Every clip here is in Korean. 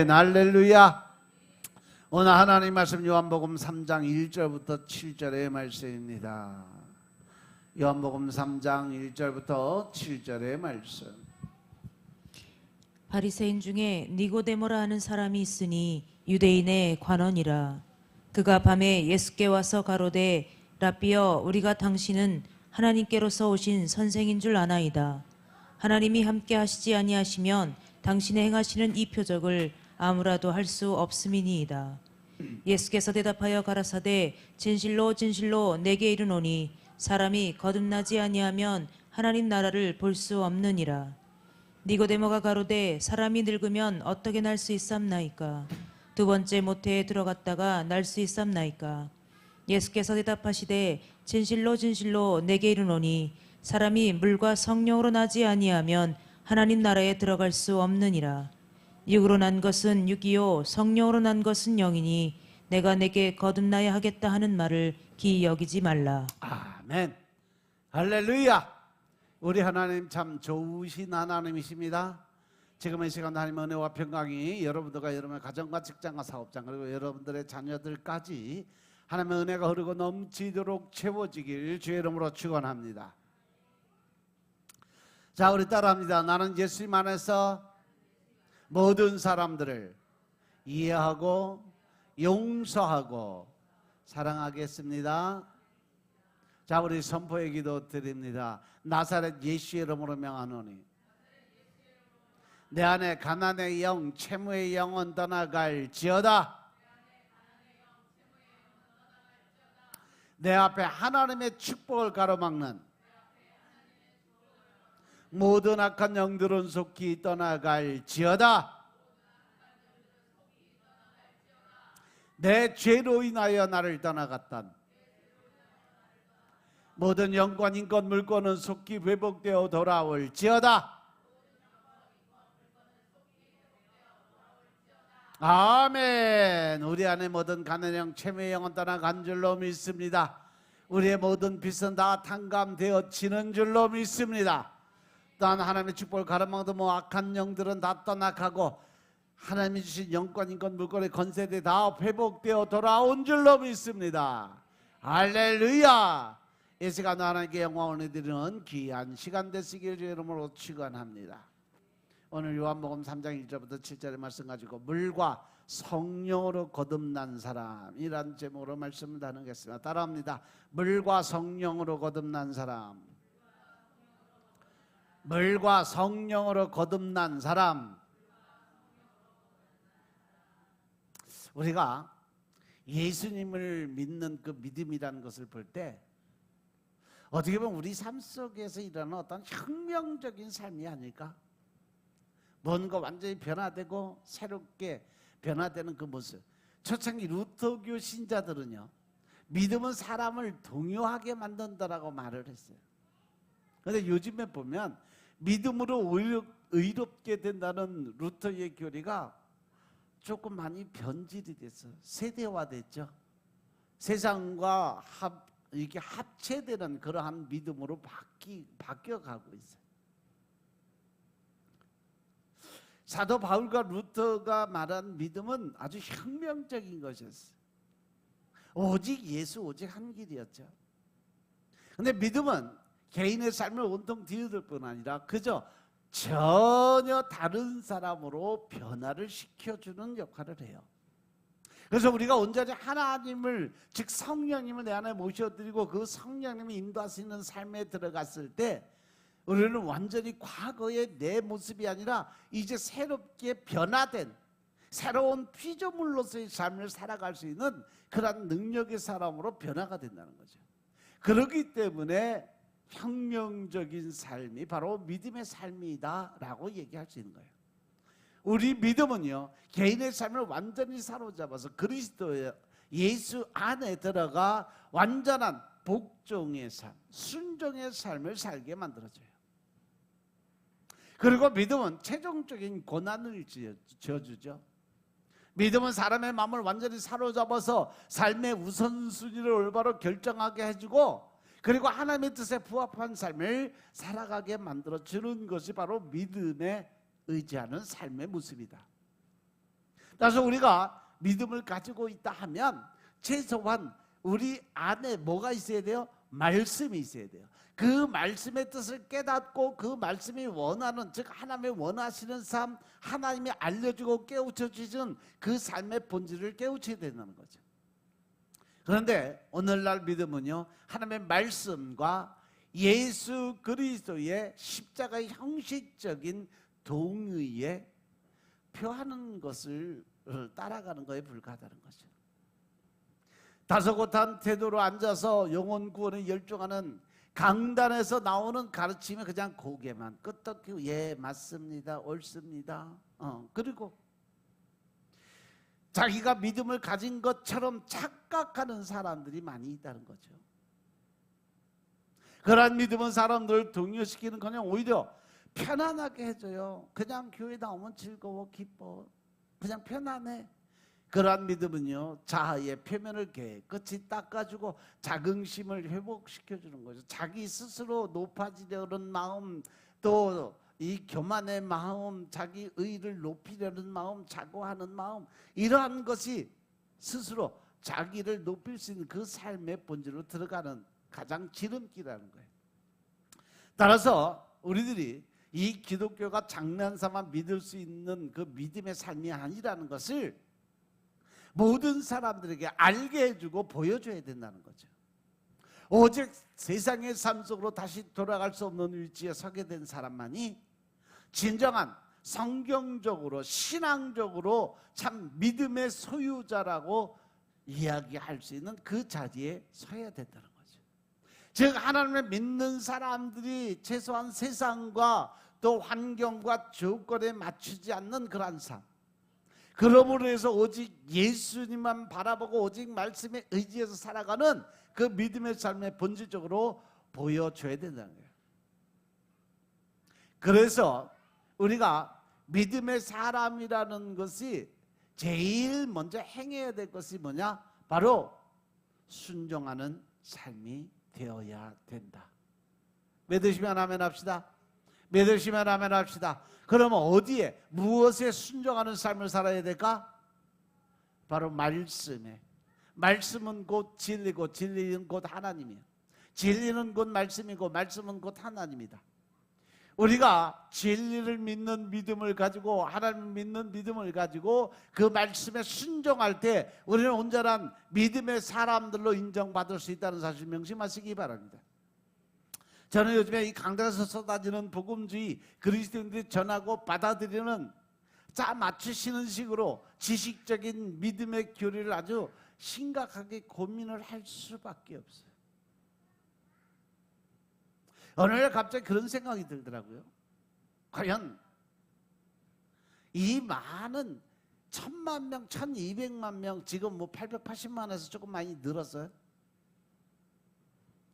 할렐루야. 오늘 하나님 말씀 요한복음 3장 1절부터 7절의 말씀입니다. 요한복음 3장 1절부터 7절의 말씀. 바리새인 중에 니고데모라 하는 사람이 있으니 유대인의 관원이라. 그가 밤에 예수께 와서 가로되 랍비여, 우리가 당신은 하나님께로서 오신 선생인 줄 아나이다. 하나님이 함께 하시지 아니하시면 당신의 행하시는 이 표적을 아무라도 할 수 없음이니이다. 예수께서 대답하여 가라사대 진실로 진실로 내게 이르노니 사람이 거듭나지 아니하면 하나님 나라를 볼 수 없느니라. 니고데모가 가로되 사람이 늙으면 어떻게 날 수 있삼나이까? 두 번째 모태에 들어갔다가 날 수 있삼나이까? 예수께서 대답하시되 진실로 진실로 내게 이르노니 사람이 물과 성령으로 나지 아니하면 하나님 나라에 들어갈 수 없느니라. 육으로 난 것은 육이요 성령으로 난 것은 영이니 내가 내게 거듭나야 하겠다 하는 말을 기이 여기지 말라. 아멘. 할렐루야. 우리 하나님 참 좋으신 하나님이십니다. 지금 이 시간 하나님의 은혜와 평강이 여러분들과 여러분의 가정과 직장과 사업장 그리고 여러분들의 자녀들까지 하나님의 은혜가 흐르고 넘치도록 채워지길 주의 이름으로 축원합니다. 자, 우리 따라합니다. 나는 예수님 안에서 모든 사람들을 이해하고 용서하고 사랑하겠습니다. 자, 우리 선포의 기도 드립니다. 나사렛 예수의 이름으로 명하노니 내 안에 가난의 영, 채무의 영은 떠나갈지어다. 내 앞에 하나님의 축복을 가로막는 모든 악한 영들은 속히 떠나갈지어다. 내 죄로 인하여 나를 떠나갔던 모든 영권, 인권, 물권은 속히 회복되어 돌아올지어다. 아멘. 우리 안에 모든 가난의 영, 채무의 영은 떠나간 줄로 믿습니다. 우리의 모든 빚은 다 탕감되어지는 줄로 믿습니다. 또한 하나님의 축복을 가로막는 악한 영들은 다 떠나가고 하나님이 주신 영권, 인권, 물권의 건세들이 다 회복되어 돌아온 줄로 믿습니다. 할렐루야. 이 시간 하나님께 영광을 드리는 귀한 시간 되시길 주의 이름으로 축원합니다. 오늘 요한복음 3장 1절부터 7절의 말씀 가지고 물과 성령으로 거듭난 사람이란 제목으로 말씀을 나누겠습니다. 따라합니다. 물과 성령으로 거듭난 사람. 물과 성령으로 거듭난 사람. 우리가 예수님을 믿는 그 믿음이라는 것을 볼 때 어떻게 보면 우리 삶 속에서 일어나는 어떤 혁명적인 삶이 아닐까? 뭔가 완전히 변화되고 새롭게 변화되는 그 모습. 초창기 루터교 신자들은요, 믿음은 사람을 동요하게 만든다라고 말을 했어요. 그런데 요즘에 보면 믿음으로 의롭게 된다는 루터의 교리가 조금 많이 변질이 됐어요. 세대화됐죠. 세상과 이렇게 합체되는 그러한 믿음으로 바뀌어가고 있어요. 사도 바울과 루터가 말한 믿음은 아주 혁명적인 것이었어요. 오직 예수, 오직 한 길이었죠. 그런데 믿음은 개인의 삶을 온통 뒤흔들 뿐 아니라 그저 전혀 다른 사람으로 변화를 시켜주는 역할을 해요. 그래서 우리가 온전히 하나님을, 즉 성령님을 내 안에 모셔드리고 그 성령님이 인도하시는 삶에 들어갔을 때 우리는 완전히 과거의 내 모습이 아니라 이제 새롭게 변화된 새로운 피조물로서의 삶을 살아갈 수 있는 그런 능력의 사람으로 변화가 된다는 거죠. 그렇기 때문에 혁명적인 삶이 바로 믿음의 삶이다라고 얘기할 수 있는 거예요. 우리 믿음은요, 개인의 삶을 완전히 사로잡아서 그리스도의 예수 안에 들어가 완전한 복종의 삶, 순종의 삶을 살게 만들어줘요. 그리고 믿음은 최종적인 고난을 지어주죠. 믿음은 사람의 마음을 완전히 사로잡아서 삶의 우선순위를 올바로 결정하게 해주고 그리고 하나님의 뜻에 부합한 삶을 살아가게 만들어주는 것이 바로 믿음에 의지하는 삶의 모습이다. 그래서 우리가 믿음을 가지고 있다 하면 최소한 우리 안에 뭐가 있어야 돼요? 말씀이 있어야 돼요. 그 말씀의 뜻을 깨닫고 그 말씀이 원하는, 즉 하나님이 원하시는 삶, 하나님이 알려주고 깨우쳐 주신 그 삶의 본질을 깨우쳐야 된다는 거죠. 그런데 오늘날 믿음은요, 하나님의 말씀과 예수 그리스도의 십자가의 형식적인 동의에 표하는 것을 따라가는 것에 불과하다는 거죠. 다소곳한 태도로 앉아서 영혼 구원에 열중하는 강단에서 나오는 가르침이 그냥 고개만 끄덕이고 예 맞습니다 옳습니다 그리고 자기가 믿음을 가진 것처럼 착각하는 사람들이 많이 있다는 거죠. 그러한 믿음은 사람들을 동요시키는커녕 오히려 편안하게 해줘요. 그냥 교회 나오면 즐거워 기뻐 그냥 편안해. 그러한 믿음은요, 자아의 표면을 깨끗이 닦아주고 자긍심을 회복시켜주는 거죠. 자기 스스로 높아지려는 마음, 또 이 교만의 마음, 자기 의를 높이려는 마음, 자고하는 마음, 이러한 것이 스스로 자기를 높일 수 있는 그 삶의 본질로 들어가는 가장 지름길이라는 거예요. 따라서 우리들이 이 기독교가 장난삼아 믿을 수 있는 그 믿음의 삶이 아니라는 것을 모든 사람들에게 알게 해주고 보여줘야 된다는 거죠. 오직 세상의 삶 속으로 다시 돌아갈 수 없는 위치에 서게 된 사람만이 진정한 성경적으로 신앙적으로 참 믿음의 소유자라고 이야기할 수 있는 그 자리에 서야 된다는 거죠. 즉 하나님을 믿는 사람들이 최소한 세상과 또 환경과 조건에 맞추지 않는 그러한 삶, 그러므로 해서 오직 예수님만 바라보고 오직 말씀에 의지해서 살아가는 그 믿음의 삶에 본질적으로 보여줘야 된다는 거예요. 그래서 우리가 믿음의 사람이라는 것이 제일 먼저 행해야 될 것이 뭐냐? 바로 순종하는 삶이 되어야 된다. 믿으시면 아멘 합시다. 믿으시면 아멘 합시다. 그러면 어디에, 무엇에 순종하는 삶을 살아야 될까? 바로 말씀에. 말씀은 곧 진리고 진리는 곧 하나님이에요. 진리는 곧 말씀이고 말씀은 곧 하나님이다. 우리가 진리를 믿는 믿음을 가지고 하나님을 믿는 믿음을 가지고 그 말씀에 순종할 때 우리는 온전한 믿음의 사람들로 인정받을 수 있다는 사실 명심하시기 바랍니다. 저는 요즘에 이 강단에서 쏟아지는 복음주의, 그리스도인들이 전하고 받아들이는 짜 맞추시는 식으로 지식적인 믿음의 교리를 아주 심각하게 고민을 할 수밖에 없어요. 어느 날 갑자기 그런 생각이 들더라고요. 과연 이 많은 1000만 명, 1200만 명, 지금 뭐 880만에서 조금 많이 늘었어요.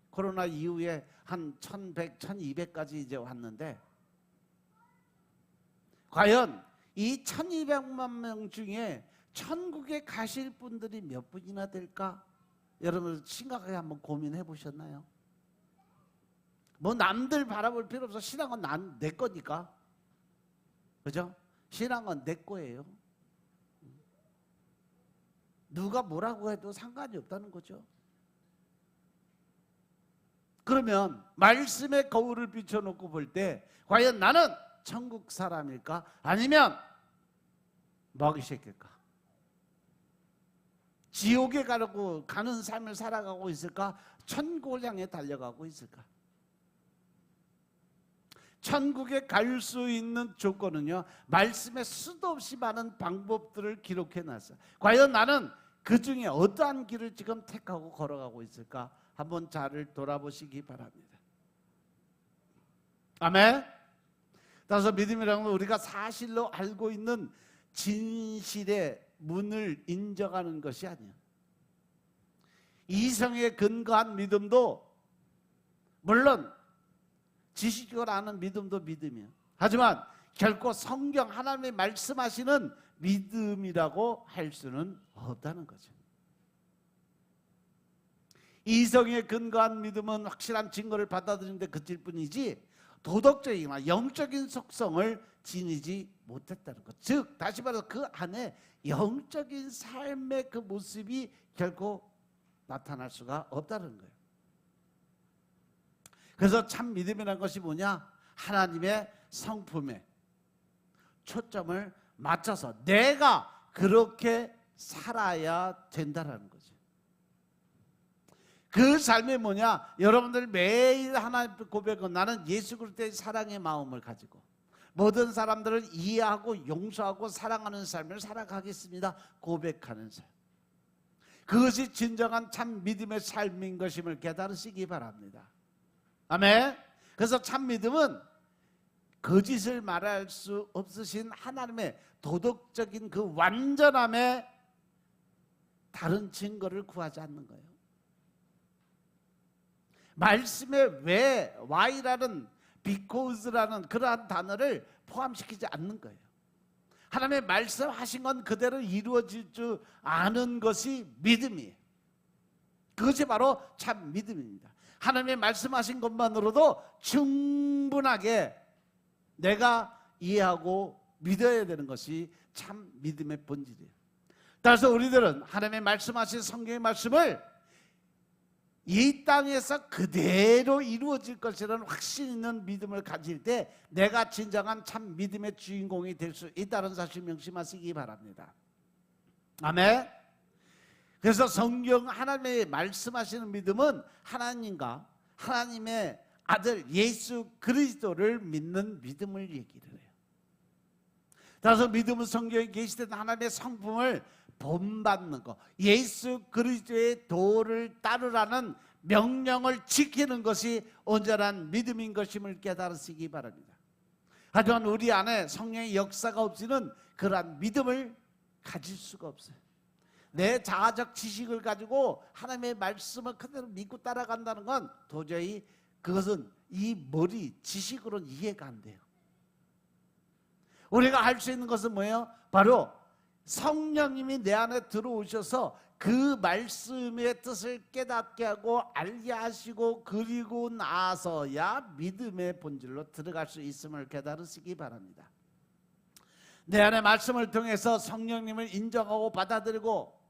코로나 이후에 한 1100, 1200까지 이제 왔는데, 과연 이 1200만 명 중에 천국에 가실 분들이 몇 분이나 될까? 여러분 심각하게 한번 고민해 보셨나요? 뭐 남들 바라볼 필요 없어. 신앙은 내 거니까. 그죠? 신앙은 내 거예요. 누가 뭐라고 해도 상관이 없다는 거죠. 그러면 말씀의 거울을 비춰놓고 볼 때 과연 나는 천국 사람일까? 아니면 먹이 새끼일까? 지옥에 가는 삶을 살아가고 있을까? 천국을 향해 달려가고 있을까? 천국에 갈 수 있는 조건은요, 말씀에 수도 없이 많은 방법들을 기록해 놨어요. 과연 나는 그 중에 어떠한 길을 지금 택하고 걸어가고 있을까? 한번 잘 돌아보시기 바랍니다. 아멘. 따라서 믿음이라는 건 우리가 사실로 알고 있는 진실의 문을 인정하는 것이 아니에요. 이성에 근거한 믿음도 물론 지식적으로 아는 믿음도 믿음이에요. 하지만 결코 성경 하나님의 말씀하시는 믿음이라고 할 수는 없다는 거죠. 이성에 근거한 믿음은 확실한 증거를 받아들이는데 그칠 뿐이지 도덕적이거나 영적인 속성을 지니지 못했다는 것. 즉 다시 말해서 그 안에 영적인 삶의 그 모습이 결코 나타날 수가 없다는 거예요. 그래서 참 믿음이라는 것이 뭐냐? 하나님의 성품에 초점을 맞춰서 내가 그렇게 살아야 된다는 거죠. 그 삶이 뭐냐? 여러분들 매일 하나님 고백하고 나는 예수 그리스도의 사랑의 마음을 가지고 모든 사람들을 이해하고 용서하고 사랑하는 삶을 살아가겠습니다. 고백하는 삶. 그것이 진정한 참 믿음의 삶인 것임을 깨달으시기 바랍니다. 아멘. 그래서 참 믿음은 거짓을 말할 수 없으신 하나님의 도덕적인 그 완전함에 다른 증거를 구하지 않는 거예요. 말씀에 왜 why라는 because라는 그러한 단어를 포함시키지 않는 거예요. 하나님의 말씀하신 건 그대로 이루어질 줄 아는 것이 믿음이에요. 그것이 바로 참 믿음입니다. 하나님의 말씀하신 것만으로도 충분하게 내가 이해하고 믿어야 되는 것이 참 믿음의 본질이에요. 따라서 우리들은 하나님의 말씀하신 성경의 말씀을 이 땅에서 그대로 이루어질 것이라는 확신 있는 믿음을 가질 때 내가 진정한 참 믿음의 주인공이 될 수 있다는 사실 명심하시기 바랍니다. 아멘. 그래서 성경 하나님의 말씀하시는 믿음은 하나님과 하나님의 아들 예수 그리스도를 믿는 믿음을 얘기를 해요. 따라서 믿음은 성경에 계시된 하나님의 성품을 본받는 것, 예수 그리스도의 도를 따르라는 명령을 지키는 것이 온전한 믿음인 것임을 깨달으시기 바랍니다. 하지만 우리 안에 성령의 역사가 없이는 그러한 믿음을 가질 수가 없어요. 내 자아적 지식을 가지고 하나님의 말씀을 그대로 믿고 따라간다는 건 도저히 그것은 이 머리 지식으로는 이해가 안 돼요. 우리가 할 수 있는 것은 뭐예요? 바로 성령님이 내 안에 들어오셔서 그 말씀의 뜻을 깨닫게 하고 알게 하시고 그리고 나서야 믿음의 본질로 들어갈 수 있음을 깨달으시기 바랍니다. 내 안에 말씀을 통해서 성령님을 인정하고 받아들이고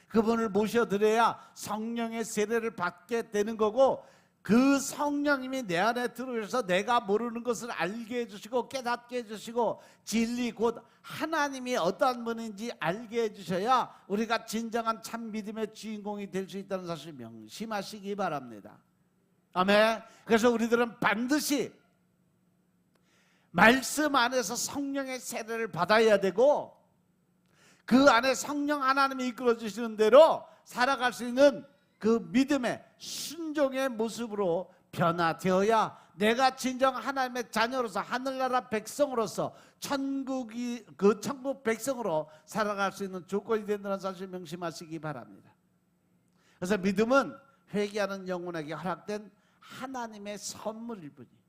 그분을 모셔드려야 성령의 세례를 받게 되는 거고, 그 성령님이 내 안에 들어오셔서 내가 모르는 것을 알게 해주시고 깨닫게 해주시고 진리 곧 하나님이 어떠한 분인지 알게 해주셔야 우리가 진정한 참 믿음의 주인공이 될 수 있다는 사실 명심하시기 바랍니다. 아멘. 그래서 우리들은 반드시 말씀 안에서 성령의 세례를 받아야 되고 그 안에 성령 하나님이 이끌어 주시는 대로 살아갈 수 있는 그 믿음의 순종의 모습으로 변화되어야 내가 진정 하나님의 자녀로서 하늘나라 백성으로서 천국 백성으로 살아갈 수 있는 조건이 된다는 사실 명심하시기 바랍니다. 그래서 믿음은 회개하는 영혼에게 허락된 하나님의 선물일 뿐이에요.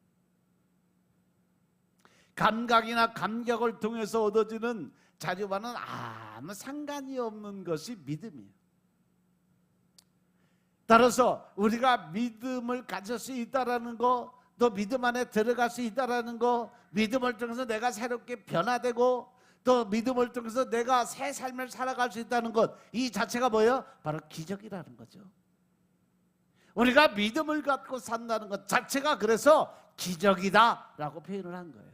감각이나 감격을 통해서 얻어지는 자료와는 아무 상관이 없는 것이 믿음이에요. 따라서 우리가 믿음을 가질 수 있다는 거, 또 믿음 안에 들어갈 수 있다는 거, 믿음을 통해서 내가 새롭게 변화되고 또 믿음을 통해서 내가 새 삶을 살아갈 수 있다는 것, 이 자체가 뭐예요? 바로 기적이라는 거죠. 우리가 믿음을 갖고 산다는 것 자체가 그래서 기적이다라고 표현을 한 거예요.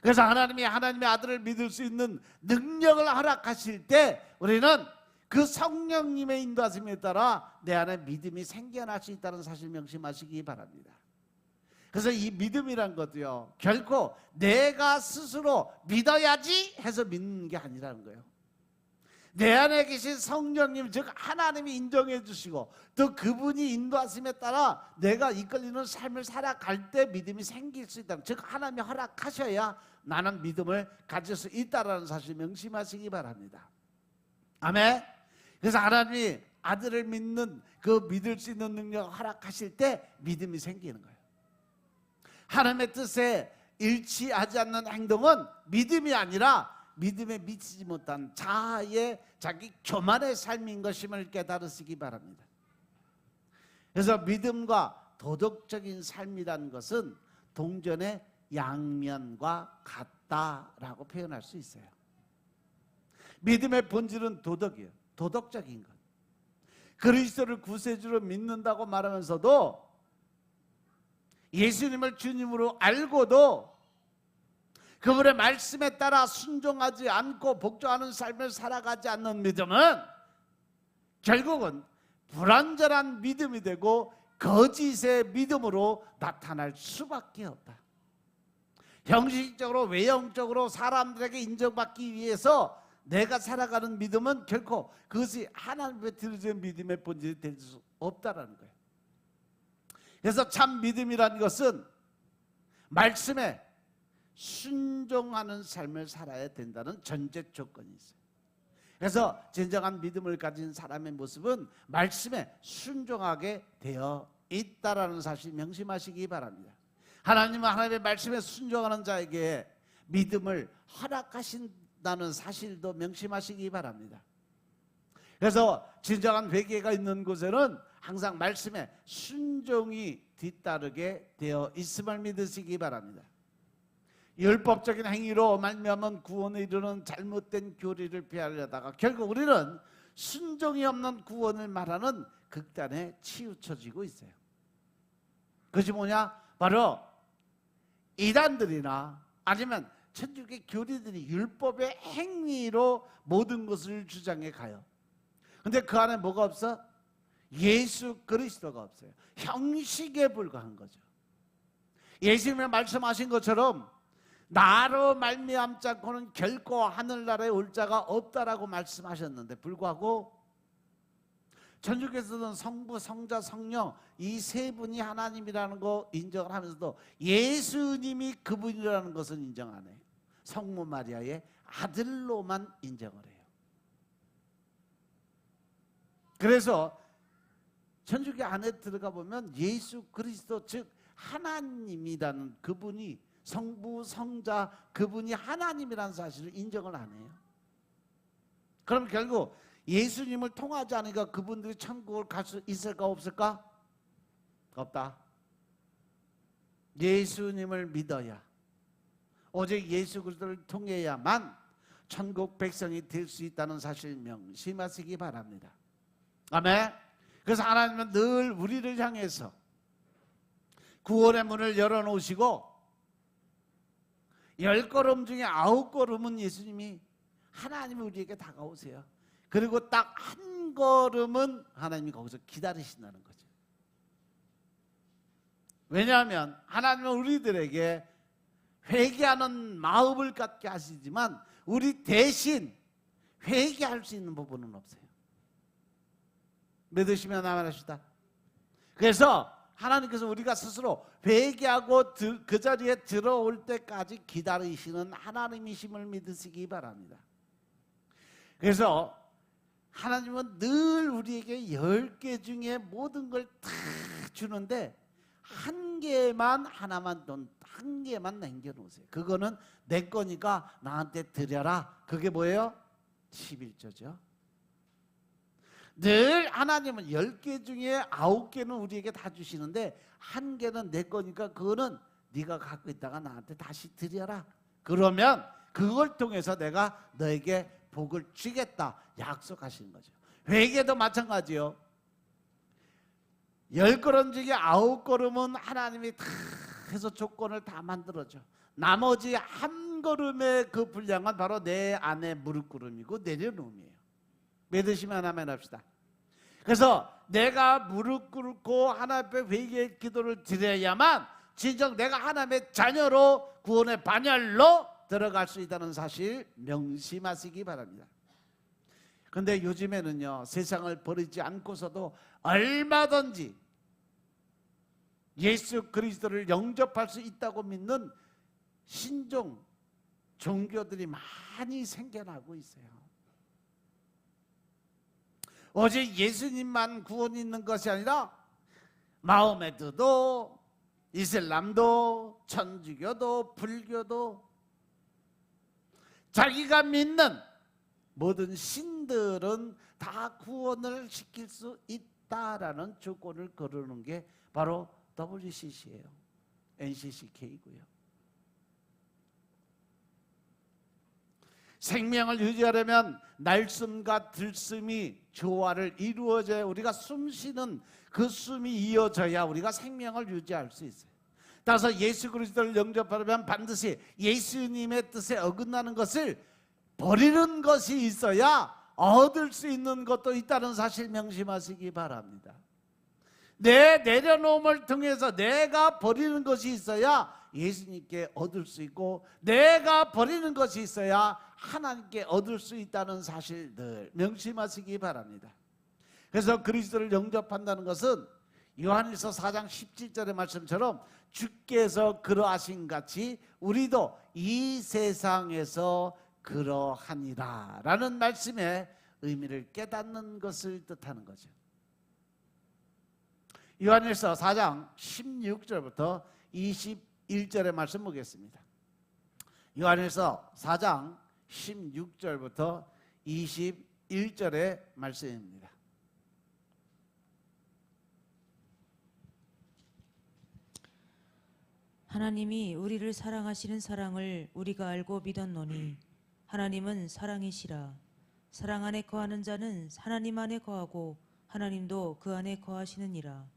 그래서 하나님이 하나님의 아들을 믿을 수 있는 능력을 허락하실 때 우리는 그 성령님의 인도하심에 따라 내 안에 믿음이 생겨날 수 있다는 사실 명심하시기 바랍니다. 그래서 이 믿음이란 것도요, 결코 내가 스스로 믿어야지 해서 믿는 게 아니라는 거예요. 내 안에 계신 성령님, 즉 하나님이 인정해 주시고 또 그분이 인도하심에 따라 내가 이끌리는 삶을 살아갈 때 믿음이 생길 수 있다. 즉 하나님이 허락하셔야 나는 믿음을 가질 수 있다는 사실 명심하시기 바랍니다. 아멘. 그래서 하나님이 아들을 믿는 그 믿을 수 있는 능력을 허락하실 때 믿음이 생기는 거예요. 하나님의 뜻에 일치하지 않는 행동은 믿음이 아니라 믿음에 미치지 못한 자아의 자기 교만의 삶인 것임을 깨달으시기 바랍니다. 그래서 믿음과 도덕적인 삶이라는 것은 동전의 양면과 같다라고 표현할 수 있어요. 믿음의 본질은 도덕이에요. 도덕적인 것. 그리스도를 구세주로 믿는다고 말하면서도 예수님을 주님으로 알고도 그분의 말씀에 따라 순종하지 않고 복종하는 삶을 살아가지 않는 믿음은 결국은 불완전한 믿음이 되고 거짓의 믿음으로 나타날 수밖에 없다. 형식적으로 외형적으로 사람들에게 인정받기 위해서 내가 살아가는 믿음은 결코 그것이 하나님께 드려진 믿음의 본질이 될 수 없다라는 거예요. 그래서 참 믿음이라는 것은 말씀에 순종하는 삶을 살아야 된다는 전제 조건이 있어요. 그래서 진정한 믿음을 가진 사람의 모습은 말씀에 순종하게 되어 있다라는 사실 명심하시기 바랍니다. 하나님은 하나님의 말씀에 순종하는 자에게 믿음을 허락하신다는 사실도 명심하시기 바랍니다. 그래서 진정한 회개가 있는 곳에는 항상 말씀에 순종이 뒤따르게 되어 있음을 믿으시기 바랍니다. 율법적인 행위로 말미암은 구원에 이르는 잘못된 교리를 피하려다가 결국 우리는 순종이 없는 구원을 말하는 극단에 치우쳐지고 있어요. 그것이 뭐냐? 바로 이단들이나 아니면 천주교 교리들이 율법의 행위로 모든 것을 주장해 가요. 근데 그 안에 뭐가 없어? 예수 그리스도가 없어요. 형식에 불과한 거죠. 예수님이 말씀하신 것처럼 나로 말미암지 않고는 결코 하늘나라에 올 자가 없다라고 말씀하셨는데 불구하고 천주교에서는 성부, 성자, 성령 이 세 분이 하나님이라는 거 인정을 하면서도 예수님이 그분이라는 것은 인정 안 해요. 성모 마리아의 아들로만 인정을 해요. 그래서 천주교 안에 들어가 보면 예수 그리스도 즉 하나님이라는 그분이 성부, 성자 그분이 하나님이라는 사실을 인정을 안 해요. 그럼 결국 예수님을 통하지 않으니까 그분들이 천국을 갈 수 있을까 없을까? 없다. 예수님을 믿어야 오직 예수 그리스도를 통해야만 천국 백성이 될 수 있다는 사실 명심하시기 바랍니다. 아멘. 그래서 하나님은 늘 우리를 향해서 구원의 문을 열어놓으시고 10걸음 중에 9걸음은 예수님이 하나님이 우리에게 다가오세요. 그리고 딱 한 걸음은 하나님이 거기서 기다리신다는 거죠. 왜냐하면 하나님은 우리들에게 회개하는 마음을 갖게 하시지만 우리 대신 회개할 수 있는 부분은 없어요. 믿으시면 아멘하시다. 그래서 하나님께서 우리가 스스로 회개하고 그 자리에 들어올 때까지 기다리시는 하나님이심을 믿으시기 바랍니다. 그래서 하나님은 늘 우리에게 10개 중에 모든 걸 다 주는데 한 개만 하나만 돈 한 개만 남겨놓으세요. 그거는 내 거니까 나한테 드려라. 그게 뭐예요? 11조죠. 늘 하나님은 10개 중에 9개는 우리에게 다 주시는데 한 개는 내 거니까 그거는 네가 갖고 있다가 나한테 다시 드려라. 그러면 그걸 통해서 내가 너에게 복을 주겠다 약속하시는 거죠. 회개도 마찬가지요. 10걸음 중에 9걸음은 하나님이 다 해서 조건을 다 만들어줘. 나머지 한 걸음의 그 분량은 바로 내 안에 무릎 꿇음이고 내려놓음이에요. 믿으시면 아멘 합시다. 그래서 내가 무릎 꿇고 하나님 앞에 회개의 기도를 드려야만 진정 내가 하나님의 자녀로 구원의 반열로 들어갈 수 있다는 사실 명심하시기 바랍니다. 그런데 요즘에는요 세상을 버리지 않고서도 얼마든지 예수 그리스도를 영접할 수 있다고 믿는 신종 종교들이 많이 생겨나고 있어요. 오직 예수님만 구원이 있는 것이 아니라 마호메드도 이슬람도 천주교도 불교도 자기가 믿는 모든 신들은 다 구원을 시킬 수 있다라는 조건을 걸어놓은 게 바로 WCC예요. NCCK고요. 생명을 유지하려면 날숨과 들숨이 조화를 이루어져야 우리가 숨 쉬는 그 숨이 이어져야 우리가 생명을 유지할 수 있어요. 따라서 예수 그리스도를 영접하려면 반드시 예수님의 뜻에 어긋나는 것을 버리는 것이 있어야 얻을 수 있는 것도 있다는 사실 명심하시기 바랍니다. 내 내려놓음을 통해서 내가 버리는 것이 있어야 예수님께 얻을 수 있고, 내가 버리는 것이 있어야 하나님께 얻을 수 있다는 사실 늘 명심하시기 바랍니다. 그래서 그리스도를 영접한다는 것은 요한일서 4장 17절의 말씀처럼 주께서 그러하신 같이 우리도 이 세상에서 그러하니라 라는 말씀의 의미를 깨닫는 것을 뜻하는 거죠. 요한일서 4장 16절부터 21절의 말씀 보겠습니다. 요한일서 4장 16절부터 21절의 말씀입니다. 하나님이 우리를 사랑하시는 사랑을 우리가 알고 믿었노니 하나님은 사랑이시라. 사랑 안에 거하는 자는 하나님 안에 거하고 하나님도 그 안에 거하시느니라.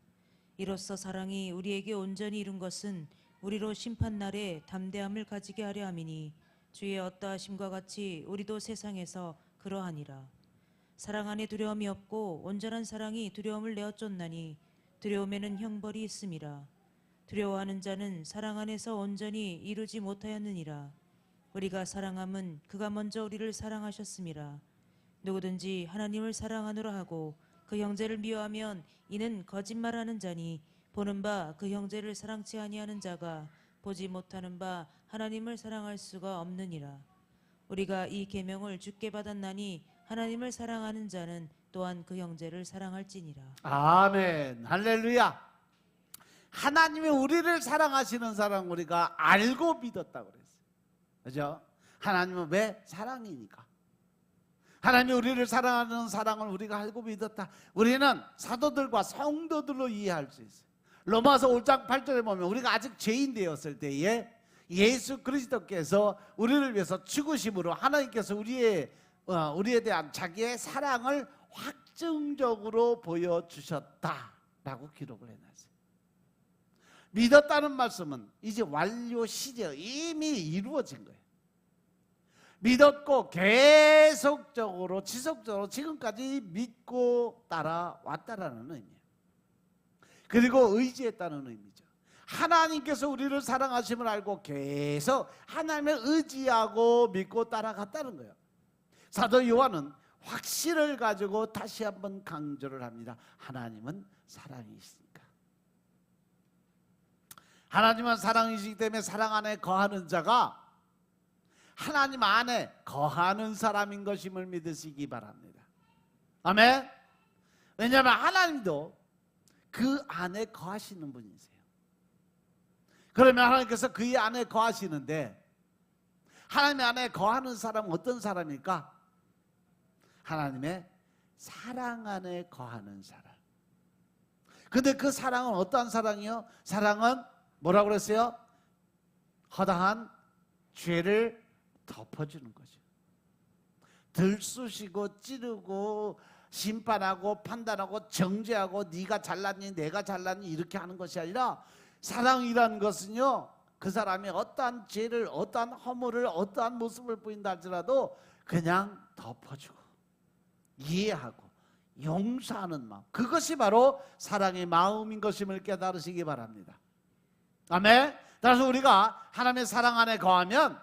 이로써 사랑이 우리에게 온전히 이룬 것은 우리로 심판날에 담대함을 가지게 하려 함이니 주의 어떠하심과 같이 우리도 세상에서 그러하니라. 사랑 안에 두려움이 없고 온전한 사랑이 두려움을 내어 쫓나니 두려움에는 형벌이 있음이라. 두려워하는 자는 사랑 안에서 온전히 이루지 못하였느니라. 우리가 사랑함은 그가 먼저 우리를 사랑하셨음이라. 누구든지 하나님을 사랑하노라 하고 그 형제를 미워하면 이는 거짓말하는 자니 보는 바 그 형제를 사랑치 아니하는 자가 보지 못하는 바 하나님을 사랑할 수가 없느니라. 우리가 이 계명을 주께 받았나니 하나님을 사랑하는 자는 또한 그 형제를 사랑할지니라. 아멘. 할렐루야. 하나님이 우리를 사랑하시는 사랑 우리가 알고 믿었다고 그랬어요. 그죠? 하나님은 왜? 사랑이니까. 하나님이 우리를 사랑하는 사랑을 우리가 알고 믿었다. 우리는 사도들과 성도들로 이해할 수 있어요. 로마서 5장 8절에 보면 우리가 아직 죄인 되었을 때에 예수 그리스도께서 우리를 위해서 죽으심으로 하나님께서 우리에 대한 자기의 사랑을 확증적으로 보여주셨다라고 기록을 해놨어요. 믿었다는 말씀은 이제 완료 시제 이미 이루어진 거예요. 믿었고 계속적으로 지속적으로 지금까지 믿고 따라왔다라는 의미예요. 그리고 의지했다는 의미죠. 하나님께서 우리를 사랑하심을 알고 계속 하나님을 의지하고 믿고 따라갔다는 거예요. 사도 요한은 확신을 가지고 다시 한번 강조를 합니다. 하나님은 사랑이시니까. 하나님은 사랑이시기 때문에 사랑 안에 거하는 자가 하나님 안에 거하는 사람인 것임을 믿으시기 바랍니다. 아멘. 왜냐하면 하나님도 그 안에 거하시는 분이세요. 그러면 하나님께서 그 안에 거하시는데 하나님 안에 거하는 사람은 어떤 사람일까? 하나님의 사랑 안에 거하는 사람. 근데 그 사랑은 어떠한 사랑이요? 사랑은 뭐라고 그랬어요? 허다한 죄를 덮어주는 거죠. 들쑤시고 찌르고 심판하고 판단하고 정죄하고 네가 잘났니 내가 잘났니 이렇게 하는 것이 아니라 사랑이라는 것은요, 그 사람이 어떠한 죄를 어떠한 허물을 어떠한 모습을 보인다 할지라도 그냥 덮어주고 이해하고 용서하는 마음, 그것이 바로 사랑의 마음인 것임을 깨달으시기 바랍니다. 아멘. 따라서 우리가 하나님의 사랑 안에 거하면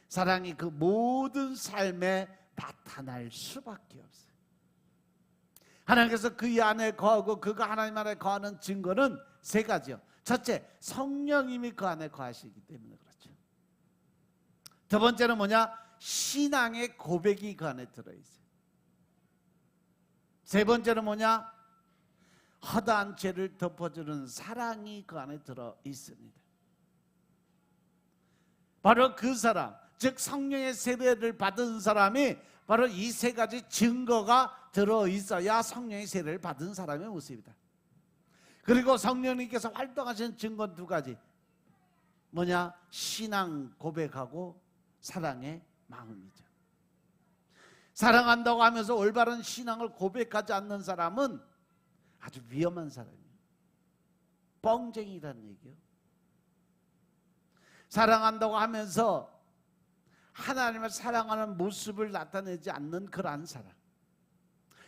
사랑이 그 모든 삶에 나타날 수밖에 없어요. 하나님께서 그 안에 거하고 그가 하나님 안에 거하는 증거는 세 가지요. 첫째, 성령님이 그 안에 거하시기 때문에 그렇죠. 두 번째는 뭐냐? 신앙의 고백이 그 안에 들어있어요. 세 번째는 뭐냐? 허다한 죄를 덮어주는 사랑이 그 안에 들어있습니다. 바로 그 사람, 즉 성령의 세례를 받은 사람이 바로 이 세 가지 증거가 들어있어야 성령의 세례를 받은 사람의 모습이다. 그리고 성령님께서 활동하시는 증거 두 가지, 뭐냐? 신앙 고백하고 사랑의 마음이죠. 사랑한다고 하면서 올바른 신앙을 고백하지 않는 사람은 아주 위험한 사람이에요. 뻥쟁이라는 얘기예요. 사랑한다고 하면서 하나님을 사랑하는 모습을 나타내지 않는 그러한 사람,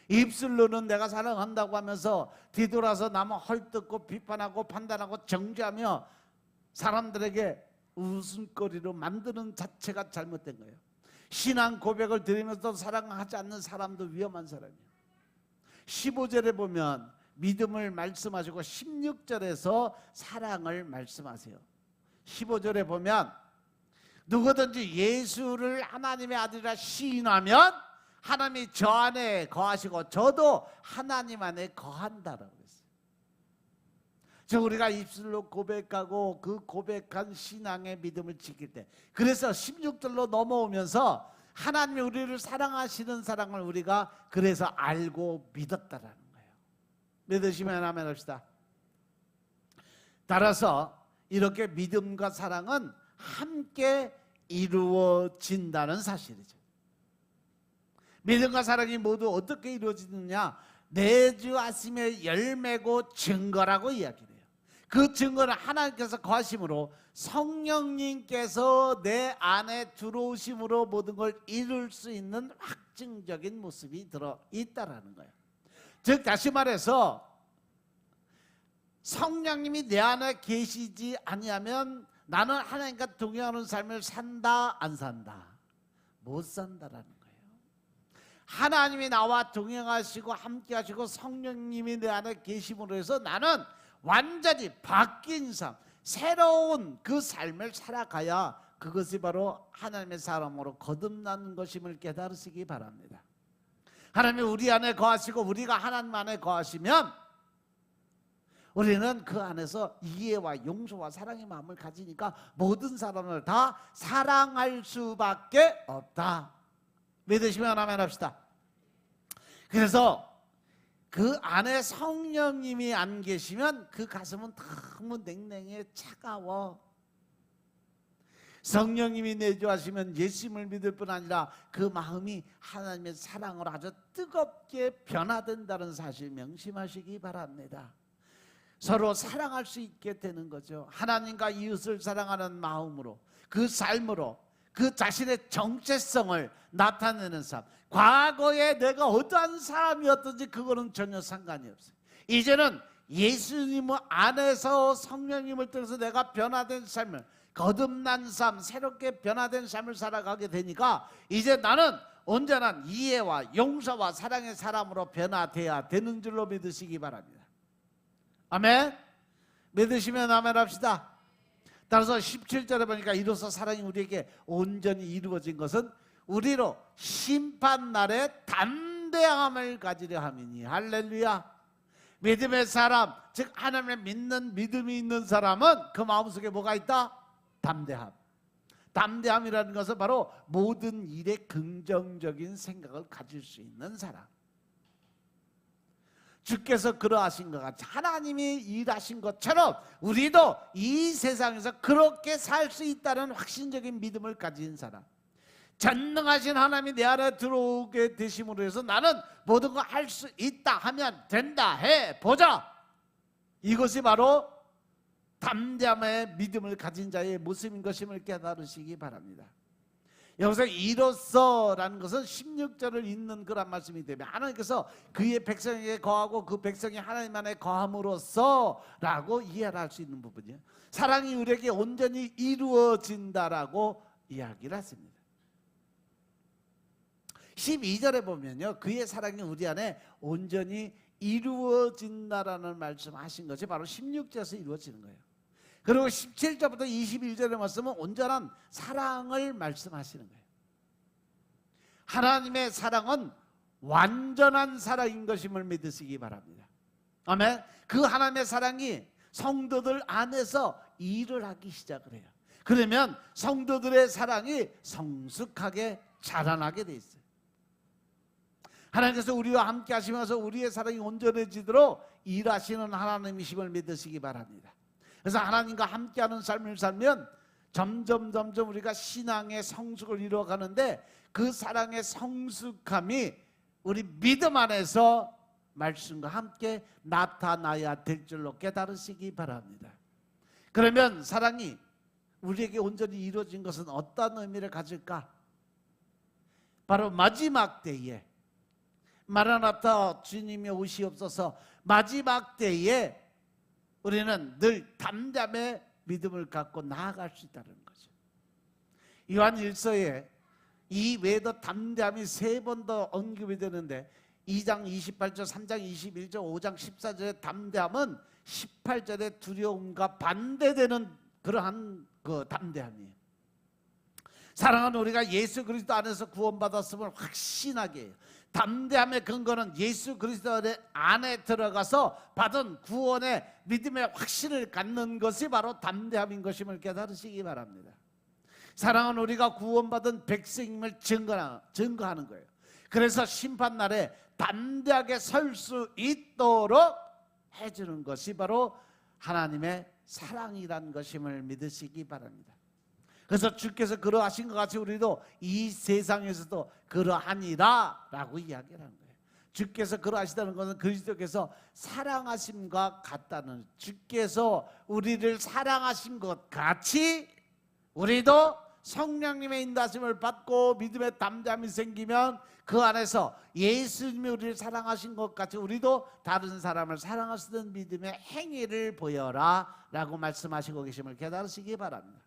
입술로는 내가 사랑한다고 하면서 뒤돌아서 남을 헐뜯고 비판하고 판단하고 정죄하며 사람들에게 웃음거리로 만드는 자체가 잘못된 거예요. 신앙 고백을 드리면서 사랑하지 않는 사람도 위험한 사람이에요. 15절에 보면 믿음을 말씀하시고 16절에서 사랑을 말씀하세요. 15절에 보면 누구든지 예수를 하나님의 아들이라 시인하면 하나님이 저 안에 거하시고 저도 하나님 안에 거한다라고 했어요. 즉 우리가 입술로 고백하고 그 고백한 신앙의 믿음을 지킬 때, 그래서 16절로 넘어오면서 하나님이 우리를 사랑하시는 사랑을 우리가 그래서 알고 믿었다라는 거예요. 믿으시면 아멘 합시다. 따라서 이렇게 믿음과 사랑은 함께 이루어진다는 사실이죠. 믿음과 사랑이 모두 어떻게 이루어지느냐? 내주하심의 열매고 증거라고 이야기를 해요. 그 증거는 하나님께서 거하심으로 성령님께서 내 안에 들어오심으로 모든 걸 이룰 수 있는 확증적인 모습이 들어있다라는 거예요. 즉 다시 말해서 성령님이 내 안에 계시지 아니하면 나는 하나님과 동행하는 삶을 산다 안 산다? 못 산다라는 거예요. 하나님이 나와 동행하시고 함께하시고 성령님이 내 안에 계심으로 해서 나는 완전히 바뀐 삶, 새로운 그 삶을 살아가야 그것이 바로 하나님의 사람으로 거듭나는 것임을 깨달으시기 바랍니다. 하나님이 우리 안에 거하시고 우리가 하나님 안에 거하시면 우리는 그 안에서 이해와 용서와 사랑의 마음을 가지니까 모든 사람을 다 사랑할 수밖에 없다. 믿으시면 아멘 합시다. 그래서 그 안에 성령님이 안 계시면 그 가슴은 너무 냉랭해 차가워. 성령님이 내주하시면 예수님을 믿을 뿐 아니라 그 마음이 하나님의 사랑으로 아주 뜨겁게 변화된다는 사실 명심하시기 바랍니다. 서로 사랑할 수 있게 되는 거죠. 하나님과 이웃을 사랑하는 마음으로, 그 삶으로 그 자신의 정체성을 나타내는 삶. 과거에 내가 어떠한 사람이었든지 그거는 전혀 상관이 없어요. 이제는 예수님 안에서 성령님을 통해서 내가 변화된 삶을, 거듭난 삶, 새롭게 변화된 삶을 살아가게 되니까 이제 나는 언제나 이해와 용서와 사랑의 사람으로 변화돼야 되는 줄로 믿으시기 바랍니다. 아멘. 믿으시면 아멘 합시다. 따라서 17절에 보니까 이로써 사랑이 우리에게 온전히 이루어진 것은 우리로 심판날에 담대함을 가지려 함이니. 할렐루야. 믿음의 사람, 즉 하나님을 믿는 믿음이 있는 사람은 그 마음속에 뭐가 있다? 담대함. 담대함이라는 것은 바로 모든 일에 긍정적인 생각을 가질 수 있는 사람. 주께서 그러하신 것 같이 하나님이 일하신 것처럼 우리도 이 세상에서 그렇게 살 수 있다는 확신적인 믿음을 가진 사람. 전능하신 하나님이 내 안에 들어오게 되심으로 해서 나는 모든 걸 할 수 있다 하면 된다 해보자. 이것이 바로 담대함의 믿음을 가진 자의 모습인 것임을 깨달으시기 바랍니다. 여기서 이로써라는 것은 16절을 잇는 그런 말씀이 되면 하나님께서 그의 백성에게 거하고 그 백성이 하나님 안에 거함으로써 라고 이해를 할 수 있는 부분이에요. 사랑이 우리에게 온전히 이루어진다라고 이야기를 했습니다. 12절에 보면요, 그의 사랑이 우리 안에 온전히 이루어진다라는 말씀하신 것이 바로 16절에서 이루어지는 거예요. 그리고 17절부터 21절의 말씀은 온전한 사랑을 말씀하시는 거예요. 하나님의 사랑은 완전한 사랑인 것임을 믿으시기 바랍니다. 아멘. 그 하나님의 사랑이 성도들 안에서 일을 하기 시작을 해요. 그러면 성도들의 사랑이 성숙하게 자라나게 돼 있어요. 하나님께서 우리와 함께 하시면서 우리의 사랑이 온전해지도록 일하시는 하나님이심을 믿으시기 바랍니다. 그래서 하나님과 함께하는 삶을 살면 점점 우리가 신앙의 성숙을 이루어가는데 그 사랑의 성숙함이 우리 믿음 안에서 말씀과 함께 나타나야 될 줄로 깨달으시기 바랍니다. 그러면 사랑이 우리에게 온전히 이루어진 것은 어떤 의미를 가질까? 바로 마지막 때에 마라나타 주님이 오시옵소서, 마지막 때에 우리는 늘 담대함의 믿음을 갖고 나아갈 수 있다는 거죠. 요한 1서에 이 외에도 담대함이 3번 더 언급이 되는데 2장 28절, 3장 21절, 5장 14절의 담대함은 18절의 두려움과 반대되는 그러한 그 담대함이에요. 사랑하는 우리가 예수 그리스도 안에서 구원받았음을 확신하게 해요. 담대함의 근거는 예수 그리스도 안에 들어가서 받은 구원의 믿음의 확신을 갖는 것이 바로 담대함인 것임을 깨달으시기 바랍니다. 사랑하는 우리가 구원받은 백성임을 증거하는 거예요. 그래서 심판날에 담대하게 설 수 있도록 해주는 것이 바로 하나님의 사랑이란 것임을 믿으시기 바랍니다. 그래서 주께서 그러하신 것 같이 우리도 이 세상에서도 그러하니라 라고 이야기를 하는 거예요. 주께서 그러하시다는 것은 그리스도께서 사랑하심과 같다는, 주께서 우리를 사랑하신 것 같이 우리도 성령님의 인도하심을 받고 믿음의 담대함이 생기면 그 안에서 예수님이 우리를 사랑하신 것 같이 우리도 다른 사람을 사랑할 수 있는 믿음의 행위를 보여라 라고 말씀하시고 계심을 깨달으시기 바랍니다.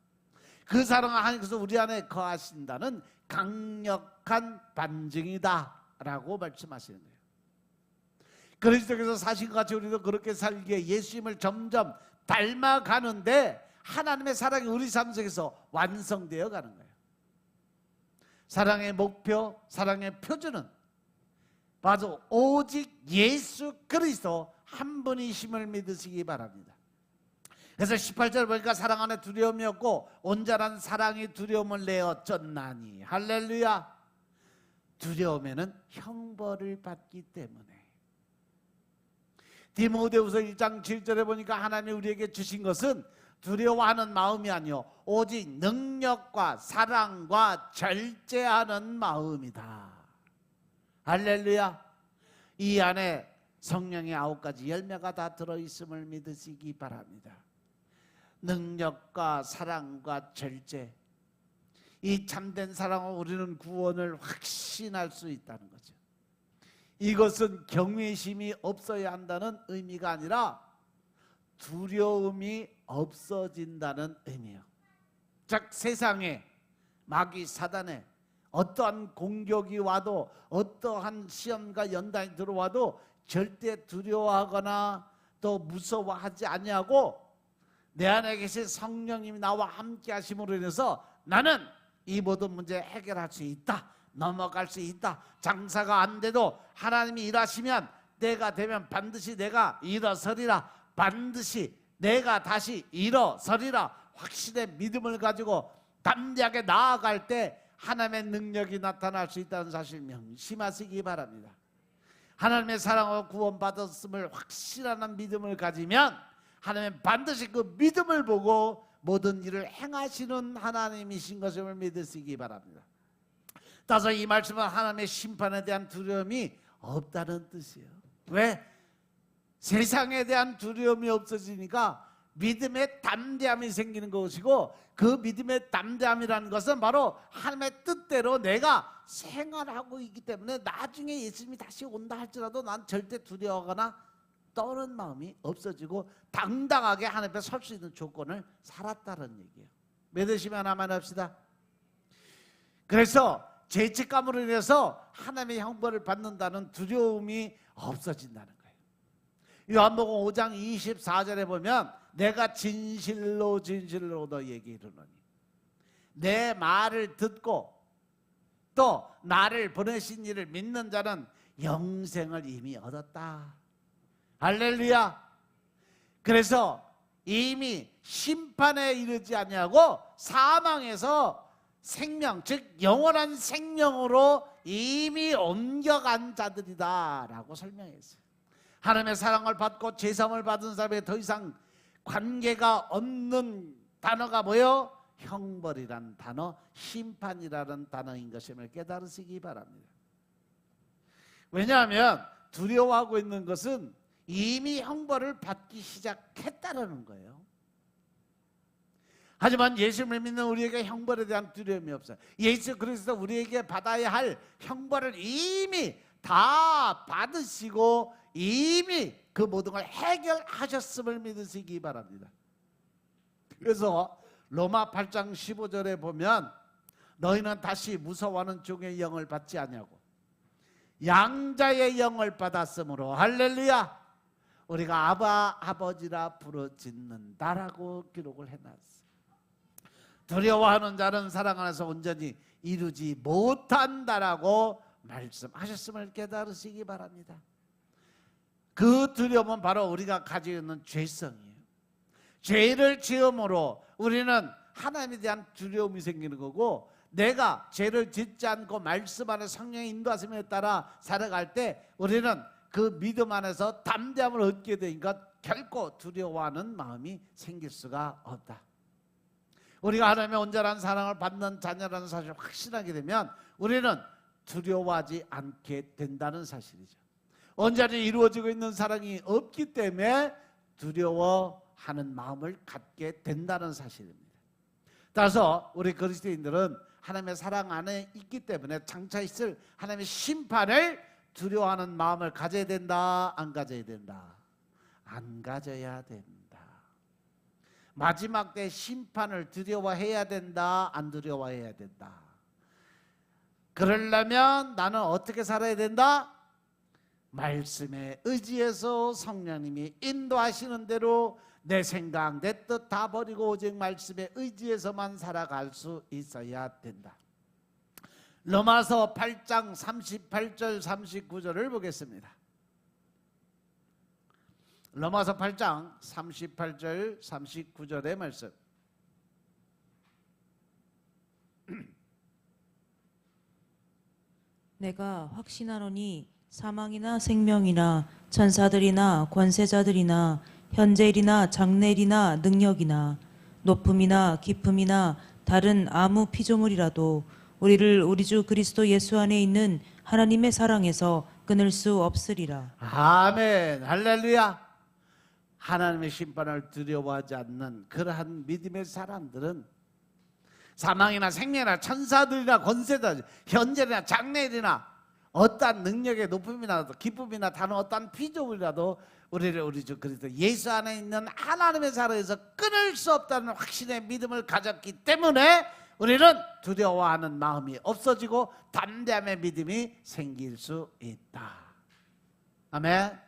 그 사랑을 하나님께서 우리 안에 거하신다는 강력한 반증이다 라고 말씀하시는 거예요. 그리스도께서 사신 것 같이 우리도 그렇게 살기에 예수님을 점점 닮아가는데 하나님의 사랑이 우리 삶 속에서 완성되어 가는 거예요. 사랑의 목표, 사랑의 표준은 바로 오직 예수 그리스도 한 분이심을 믿으시기 바랍니다. 그래서 18절 보니까 사랑 안에 두려움이 없고 온전한 사랑이 두려움을 내어 쫓나니, 할렐루야. 두려움에는 형벌을 받기 때문에. 디모데후서 1장 7절에 보니까 하나님이 우리에게 주신 것은 두려워하는 마음이 아니요 오직 능력과 사랑과 절제하는 마음이다. 할렐루야. 이 안에 성령의 9가지 열매가 다 들어있음을 믿으시기 바랍니다. 능력과 사랑과 절제, 이 참된 사랑으로 우리는 구원을 확신할 수 있다는 거죠. 이것은 경외심이 없어야 한다는 의미가 아니라 두려움이 없어진다는 의미예요. 즉 세상에 마귀 사단에 어떠한 공격이 와도 어떠한 시험과 연단이 들어와도 절대 두려워하거나 또 무서워하지 아니하고 내 안에 계신 성령님이 나와 함께 하심으로 인해서 나는 이 모든 문제 해결할 수 있다, 넘어갈 수 있다. 장사가 안 돼도 하나님이 일하시면 때가 되면 반드시 내가 일어서리라, 반드시 내가 다시 일어서리라 확신의 믿음을 가지고 담대하게 나아갈 때 하나님의 능력이 나타날 수 있다는 사실 명심하시기 바랍니다. 하나님의 사랑으로 구원받았음을 확실한 믿음을 가지면 하나님은 반드시 그 믿음을 보고 모든 일을 행하시는 하나님이신 것을 믿으시기 바랍니다. 따라서 이 말씀은 하나님의 심판에 대한 두려움이 없다는 뜻이에요. 왜? 세상에 대한 두려움이 없어지니까 믿음의 담대함이 생기는 것이고, 그 믿음의 담대함이라는 것은 바로 하나님의 뜻대로 내가 생활하고 있기 때문에 나중에 예수님이 다시 온다 할지라도 난 절대 두려워하거나 떠는 마음이 없어지고 당당하게 하나님 앞에 설 수 있는 조건을 살았다는 얘기예요. 믿으시면 하나만 합시다. 그래서 죄책감으로 인해서 하나님의 형벌을 받는다는 두려움이 없어진다는 거예요. 요한복음 5장 24절에 보면 내가 진실로 너희에게 이르노니 내 말을 듣고 또 나를 보내신 이를 믿는 자는 영생을 이미 얻었다. 할렐루야. 그래서 이미 심판에 이르지 아니하고 사망에서 생명, 즉 영원한 생명으로 이미 옮겨간 자들이다 라고 설명했어요. 하나님의 사랑을 받고 죄사함을 받은 사람에게 더 이상 관계가 없는 단어가 뭐예요? 형벌이라는 단어, 심판이라는 단어인 것임을 깨달으시기 바랍니다. 왜냐하면 두려워하고 있는 것은 이미 형벌을 받기 시작했다는 거예요. 하지만 예수님을 믿는 우리에게 형벌에 대한 두려움이 없어요. 예수 그리스도 우리에게 받아야 할 형벌을 이미 다 받으시고 이미 그 모든 걸 해결하셨음을 믿으시기 바랍니다. 그래서 로마 8장 15절에 보면 너희는 다시 무서워하는 종의 영을 받지 아니하고 양자의 영을 받았으므로 할렐루야 우리가 아버지라 부르짖는다라고 기록을 해놨어요. 두려워하는 자는 사랑 안에서 온전히 이루지 못한다라고 말씀하셨음을 깨달으시기 바랍니다. 그 두려움은 바로 우리가 가지고 있는 죄성이에요. 죄를 지음으로 우리는 하나님에 대한 두려움이 생기는 거고, 내가 죄를 짓지 않고 말씀 안에 성령의 인도하심에 따라 살아갈 때 우리는 그 믿음 안에서 담대함을 얻게 되니까 결코 두려워하는 마음이 생길 수가 없다. 우리가 하나님의 온전한 사랑을 받는 자녀라는 사실을 확신하게 되면 우리는 두려워하지 않게 된다는 사실이죠. 온전히 이루어지고 있는 사랑이 없기 때문에 두려워하는 마음을 갖게 된다는 사실입니다. 따라서 우리 그리스도인들은 하나님의 사랑 안에 있기 때문에 장차 있을 하나님의 심판을 두려워하는 마음을 가져야 된다, 안 가져야 된다? 안 가져야 된다. 마지막 때 심판을 두려워해야 된다, 안 두려워해야 된다? 그러려면 나는 어떻게 살아야 된다? 말씀에 의지해서 성령님이 인도하시는 대로 내 생각, 내 뜻 다 버리고 오직 말씀에 의지해서만 살아갈 수 있어야 된다. 로마서 8장 38절 39절을 보겠습니다. 로마서 8장 38절 39절의 말씀. 내가 확신하노니 사망이나 생명이나 천사들이나 권세자들이나 현재일이나 장래일이나 능력이나 높음이나 깊음이나 다른 아무 피조물이라도 우리를 우리 주 그리스도 예수 안에 있는 하나님의 사랑에서 끊을 수 없으리라. 아멘, 할렐루야. 하나님의 심판을 두려워하지 않는 그러한 믿음의 사람들은 사망이나 생명이나 천사들이나 권세자들, 현재나 장래일이나 어떠한 능력의 높음이나 기쁨이나 다른 어떠한 피조물이라도 우리를 우리 주 그리스도 예수 안에 있는 하나님의 사랑에서 끊을 수 없다는 확신의 믿음을 가졌기 때문에 우리는 두려워하는 마음이 없어지고 담대함의 믿음이 생길 수 있다. 아멘.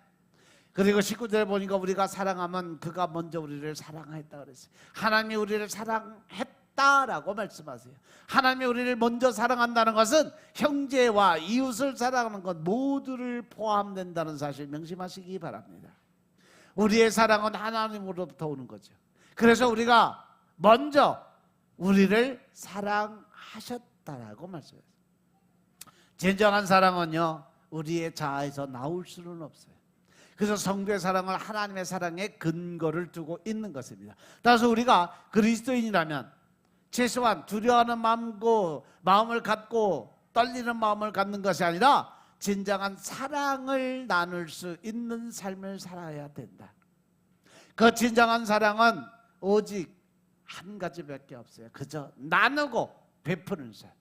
그리고 19절에 보니까 우리가 사랑하면 그가 먼저 우리를 사랑했다 그랬어요. 하나님이 우리를 사랑했다라고 말씀하세요. 하나님이 우리를 먼저 사랑한다는 것은 형제와 이웃을 사랑하는 것 모두를 포함된다는 사실 명심하시기 바랍니다. 우리의 사랑은 하나님으로부터 오는 거죠. 그래서 우리가 먼저 우리를 사랑하셨다라고 말씀해요. 진정한 사랑은요, 우리의 자아에서 나올 수는 없어요. 그래서 성도의 사랑은 하나님의 사랑에 근거를 두고 있는 것입니다. 따라서 우리가 그리스도인이라면 최소한 두려워하는 마음을 갖고 떨리는 마음을 갖는 것이 아니라 진정한 사랑을 나눌 수 있는 삶을 살아야 된다. 그 진정한 사랑은 오직 한 가지밖에 없어요. 그저 나누고 베푸는 삶.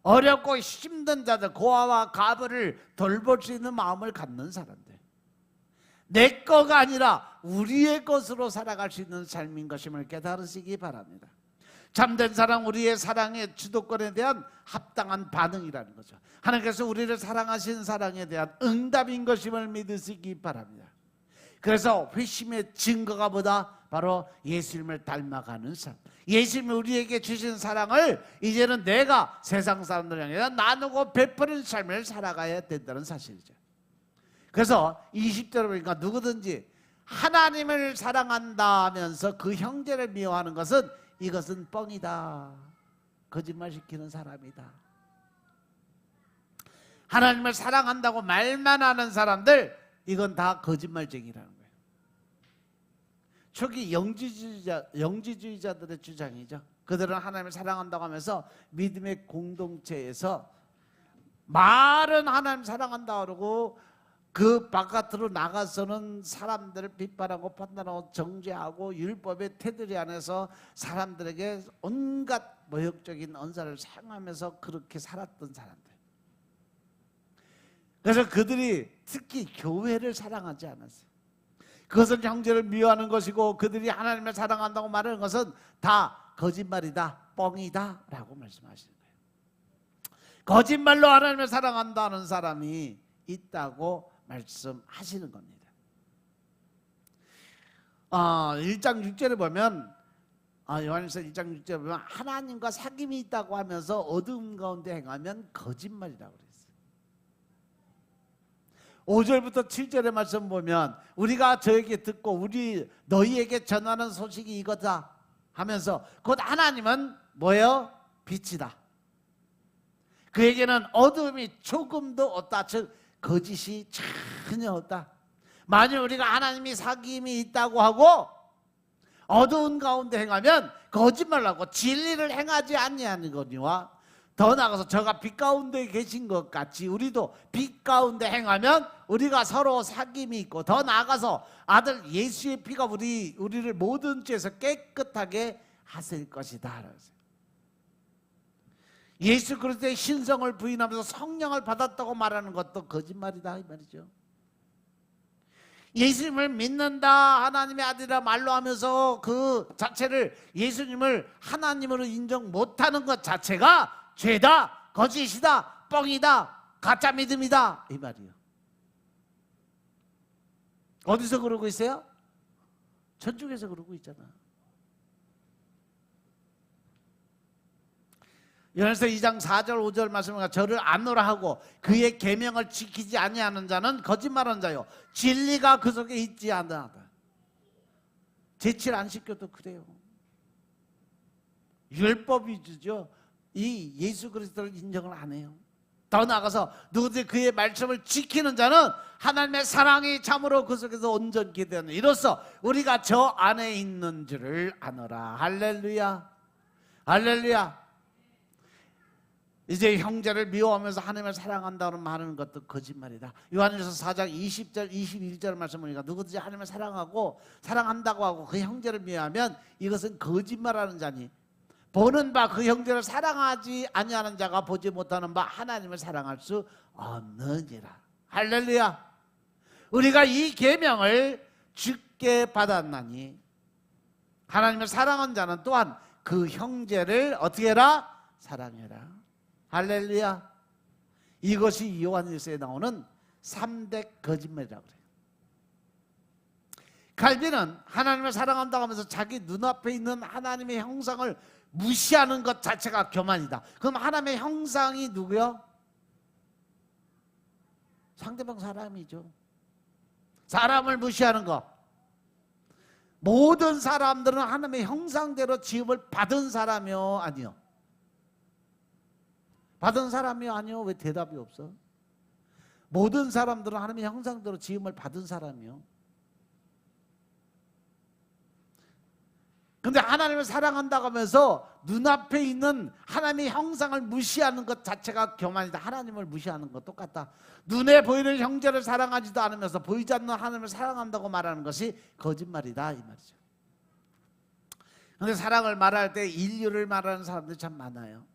어렵고 힘든 자들, 고아와 가부를 돌볼 수 있는 마음을 갖는 사람들. 내 거가 아니라 우리의 것으로 살아갈 수 있는 삶인 것임을 깨달으시기 바랍니다. 참된 사랑, 우리의 사랑의 주도권에 대한 합당한 반응이라는 거죠. 하나님께서 우리를 사랑하신 사랑에 대한 응답인 것임을 믿으시기 바랍니다. 그래서 회심의 증거가 뭐다? 바로 예수님을 닮아가는 삶. 예수님이 우리에게 주신 사랑을 이제는 내가 세상 사람들 향해 나누고 베푸는 삶을 살아가야 된다는 사실이죠. 그래서 20절에 보니까 누구든지 하나님을 사랑한다 하면서 그 형제를 미워하는 것은 이것은 뻥이다. 거짓말시키는 사람이다. 하나님을 사랑한다고 말만 하는 사람들, 이건 다 거짓말쟁이라는 거예요. 초기 영지주의자들의 주장이죠. 그들은 하나님을 사랑한다고 하면서 믿음의 공동체에서 말은 하나님 사랑한다 그러고 그 바깥으로 나가서는 사람들을 비판하고 판단하고 정죄하고 율법의 테두리 안에서 사람들에게 온갖 모욕적인 언사를 사용하면서 그렇게 살았던 사람들. 그래서 그들이 특히 교회를 사랑하지 않았어요. 그것은 형제를 미워하는 것이고 그들이 하나님을 사랑한다고 말하는 것은 다 거짓말이다, 뻥이다 라고 말씀하시는 거예요. 거짓말로 하나님을 사랑한다는 사람이 있다고 말씀하시는 겁니다. 1장 6절에 보면 요한일서 1장 6절에 보면 하나님과 사귐이 있다고 하면서 어두움 가운데 행하면 거짓말이라고 그랬어요. 5절부터 7절의 말씀 보면 우리가 저에게 듣고 우리 너희에게 전하는 소식이 이거다 하면서 곧 하나님은 뭐예요? 빛이다. 그에게는 어둠이 조금도 없다. 즉 거짓이 전혀 없다. 만일 우리가 하나님이 사귐이 있다고 하고 어두운 가운데 행하면 거짓말하고 진리를 행하지 아니하거니와 더 나아가서 저가 빛 가운데 계신 것 같이 우리도 빛 가운데 행하면 우리가 서로 사귐이 있고 더 나아가서 아들 예수의 피가 우리를 모든 죄에서 깨끗하게 하실 것이다. 예수 그리스도의 신성을 부인하면서 성령을 받았다고 말하는 것도 거짓말이다 이 말이죠. 예수님을 믿는다 하나님의 아들이라 말로 하면서 그 자체를 예수님을 하나님으로 인정 못하는 것 자체가 죄다, 거짓이다, 뻥이다, 가짜 믿음이다 이 말이에요. 어디서 그러고 있어요? 천국에서 그러고 있잖아. 요한일서 2장 4절 5절 말씀은 저를 아노라 하고 그의 계명을 지키지 아니하는 자는 거짓말하는 자요 진리가 그 속에 있지 않다. 제칠 안 시켜도 그래요. 율법 위주죠. 이 예수 그리스도를 인정을 안 해요. 더 나아가서 누구든지 그의 말씀을 지키는 자는 하나님의 사랑이 참으로 그 속에서 온전히 되는 이로써 우리가 저 안에 있는 줄을 아노라. 할렐루야, 할렐루야. 이제 형제를 미워하면서 하나님을 사랑한다는 말하는 것도 거짓말이다. 요한일서 4장 20절 21절 말씀 보니까 누구든지 하나님을 사랑하고 사랑한다고 하고 그 형제를 미워하면 이것은 거짓말하는 자니 보는 바 그 형제를 사랑하지 아니하는 자가 보지 못하는 바 하나님을 사랑할 수 없느니라. 할렐루야. 우리가 이 계명을 주께 받았나니 하나님을 사랑하는 자는 또한 그 형제를 어떻게 해라? 사랑해라. 할렐루야. 이것이 요한일서에 나오는 3대 거짓말이라고 그래요. 갈비는 하나님을 사랑한다고 하면서 자기 눈앞에 있는 하나님의 형상을 무시하는 것 자체가 교만이다. 그럼 하나님의 형상이 누구요? 상대방 사람이죠. 사람을 무시하는 것. 모든 사람들은 하나님의 형상대로 지음을 받은 사람이요? 아니요? 받은 사람이요? 아니요? 왜 대답이 없어? 모든 사람들은 하나님의 형상대로 지음을 받은 사람이요. 근데 하나님을 사랑한다고 하면서 눈앞에 있는 하나님의 형상을 무시하는 것 자체가 교만이다. 하나님을 무시하는 것 똑같다. 눈에 보이는 형제를 사랑하지도 않으면서 보이지 않는 하나님을 사랑한다고 말하는 것이 거짓말이다 이 말이죠. 근데 사랑을 말할 때 인류를 말하는 사람들이 참 많아요.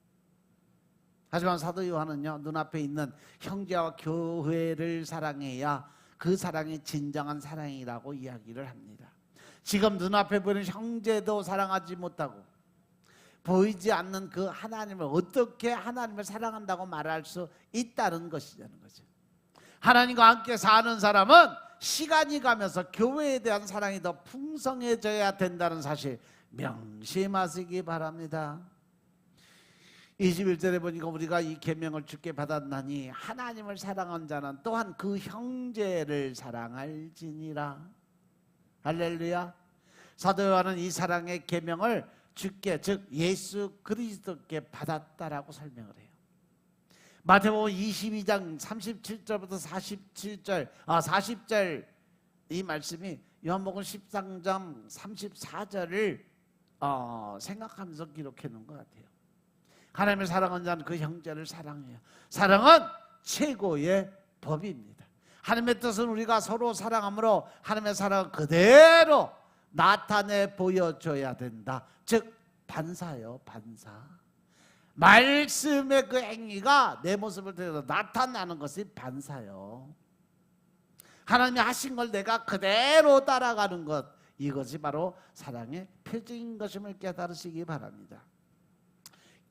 하지만 사도 요한은요, 눈앞에 있는 형제와 교회를 사랑해야 그 사랑이 진정한 사랑이라고 이야기를 합니다. 지금 눈앞에 보이는 형제도 사랑하지 못하고 보이지 않는 그 하나님을 어떻게 하나님을 사랑한다고 말할 수 있다는 것이라는 거죠. 하나님과 함께 사는 사람은 시간이 가면서 교회에 대한 사랑이 더 풍성해져야 된다는 사실 명심하시기 바랍니다. 21절에 보니까 우리가 이 계명을 주께 받았나니 하나님을 사랑한 자는 또한 그 형제를 사랑할지니라. 할렐루야. 사도 요한은 이 사랑의 계명을 주께 즉 예수 그리스도께 받았다라고 설명을 해요. 마태복음 22장 37절부터 40절 이 말씀이 요한복음 13장 34절을 생각하면서 기록해 놓은 것 같아요. 하나님의 사랑하는 자는 그 형제를 사랑해요. 사랑은 최고의 법입니다. 하나님의 뜻은 우리가 서로 사랑함으로 하나님의 사랑을 그대로 나타내 보여줘야 된다. 즉 반사요, 반사. 말씀의 그 행위가 내 모습을 통해서 나타나는 것이 반사요. 하나님이 하신 걸 내가 그대로 따라가는 것, 이것이 바로 사랑의 표징인 것임을 깨달으시기 바랍니다.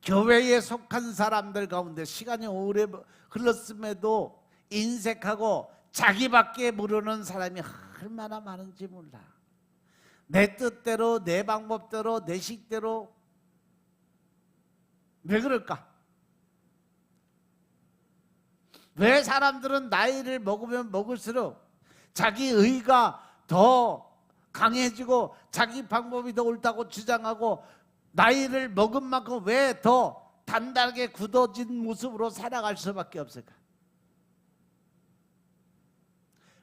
교회에 속한 사람들 가운데 시간이 오래 흘렀음에도 인색하고 자기밖에 모르는 사람이 얼마나 많은지 몰라. 내 뜻대로, 내 방법대로, 내 식대로. 왜 그럴까? 왜 사람들은 나이를 먹으면 먹을수록 자기 의가 더 강해지고 자기 방법이 더 옳다고 주장하고 나이를 먹은 만큼 왜 더 단단하게 굳어진 모습으로 살아갈 수밖에 없을까?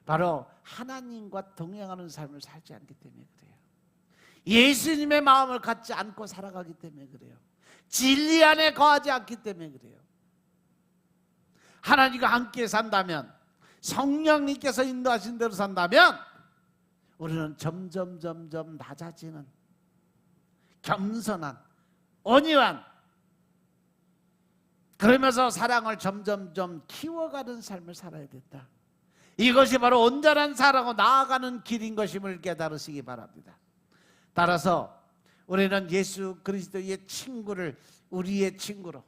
바로 하나님과 동행하는 삶을 살지 않기 때문에 그래요. 예수님의 마음을 갖지 않고 살아가기 때문에 그래요. 진리 안에 거하지 않기 때문에 그래요. 하나님과 함께 산다면, 성령님께서 인도하신 대로 산다면 우리는 점점 낮아지는 겸손한, 온유한, 그러면서 사랑을 점점 키워가는 삶을 살아야 된다. 이것이 바로 온전한 사랑으로 나아가는 길인 것임을 깨달으시기 바랍니다. 따라서 우리는 예수 그리스도의 친구를 우리의 친구로,